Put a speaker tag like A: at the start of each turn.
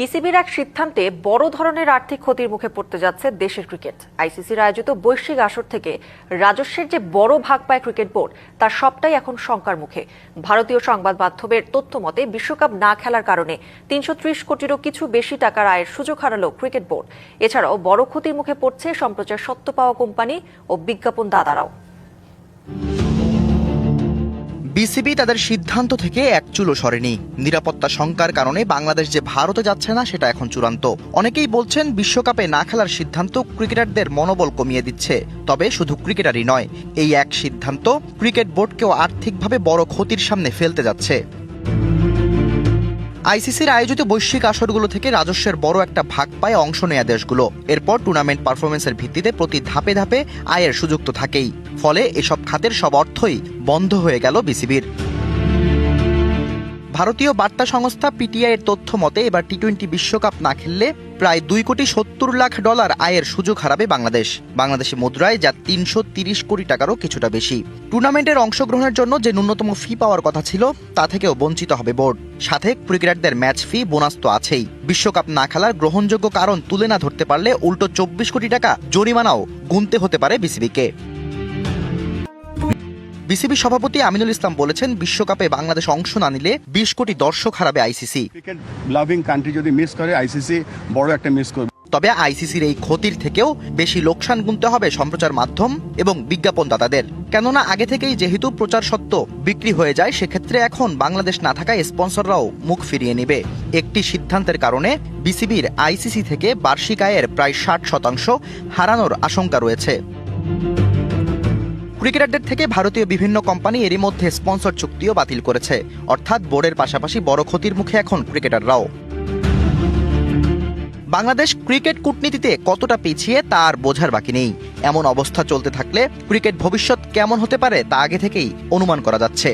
A: বিসিবির এক সিদ্ধান্তে বড় ধরনের আর্থিক ক্ষতির মুখে পড়তে যাচ্ছে দেশের ক্রিকেট। আইসিসির আয়োজিত বৈশ্বিক আসর থেকে রাজস্বের যে বড় ভাগ পায় ক্রিকেট বোর্ড, তার সবটাই এখন শঙ্কার মুখে। ভারতীয় সংবাদ মাধ্যমের তথ্য মতে বিশ্বকাপ না খেলার কারণে ৩৩০ কোটিরও কিছু বেশি টাকার আয়ের সুযোগ হারালো ক্রিকেট বোর্ড। এছাড়াও বড় ক্ষতির মুখে পড়ছে সম্প্রচার সত্ত্ব পাওয়া কোম্পানি ও বিজ্ঞাপন দাতারাও।
B: বিসিবি তাদের সিদ্ধান্ত থেকে এক চুলও সরেনি। নিরাপত্তা শঙ্কার কারণে বাংলাদেশ যে ভারতে যাচ্ছে না সেটা এখন চূড়ান্ত। অনেকেই বলছেন বিশ্বকাপে না খেলার সিদ্ধান্ত ক্রিকেটারদের মনোবল কমিয়ে দিচ্ছে। তবে শুধু ক্রিকেটারই নয়, এই এক সিদ্ধান্ত ক্রিকেট বোর্ডকেও আর্থিকভাবে বড় ক্ষতির সামনে ফেলতে যাচ্ছে। আইসিসির আয়োজিত বৈশ্বিক আসরগুলো থেকে রাজস্বের বড় একটা ভাগ পায় অংশ নেয়া দেশগুলো। এরপর টুর্নামেন্ট পারফরমেন্সের ভিত্তিতে প্রতি ধাপে ধাপে আয়ের সুযোগ তো থাকেই। ফলে এসব খাতের সব অর্থই বন্ধ হয়ে গেল বিসিবির। ভারতীয় বার্তা সংস্থা পিটিআই এর তথ্য মতে এবার টি-20 বিশ্বকাপ না খেললে প্রায় $2,70,00,000 আয়ের সুযোগ হারাবে বাংলাদেশি মুদ্রায়, যা ৩৩০ কোটি টাকারও কিছুটা বেশি। টুর্নামেন্টের অংশগ্রহণের জন্য যে ন্যূনতম ফি পাওয়ার কথা ছিল তা থেকেও বঞ্চিত হবে বোর্ড। সাথে ক্রিকেটারদের ম্যাচ ফি, বোনাস তো আছেই। বিশ্বকাপ না খেলার গ্রহণযোগ্য কারণ তুলে না ধরতে পারলে উল্টো 24 কোটি টাকা জরিমানাও গুনতে হতে পারে বিসিবিকে। বিসিবি সভাপতি আমিনুল ইসলাম বলেছেন, বিশ্বকাপে বাংলাদেশ অংশ না নিলে 20 কোটি দর্শক হারাবে আইসিসি।
C: ক্রিকেট লাভিং কান্ট্রি যদি মিস করে, আইসিসি বড় একটা মিস করবে।
B: তবে আইসিসির এই ক্ষতির থেকেও বেশি লোকসান গুনতে হবে সম্প্রচার মাধ্যম এবং বিজ্ঞাপনদাতাদের। কেননা আগে থেকেই যেহেতু প্রচার সত্ত্ব বিক্রি হয়ে যায়, সেক্ষেত্রে এখন বাংলাদেশ না থাকায় স্পন্সররাও মুখ ফিরিয়ে নেবে। একটি সিদ্ধান্তের কারণে বিসিবির আইসিসি থেকে বার্ষিক আয়ের প্রায় 60% হারানোর আশঙ্কা রয়েছে। ক্রিকেটারদের থেকে ভারতীয় বিভিন্ন কোম্পানি এরই মধ্যে স্পন্সর চুক্তিও বাতিল করেছে। অর্থাৎ বোর্ডের পাশাপাশি বড় ক্ষতির মুখে এখন ক্রিকেটাররাও। বাংলাদেশ ক্রিকেট কূটনীতিতে কতটা পিছিয়ে তা আর বোঝার বাকি নেই। এমন অবস্থা চলতে থাকলে ক্রিকেট ভবিষ্যৎ কেমন হতে পারে তা আগে থেকেই অনুমান করা যাচ্ছে।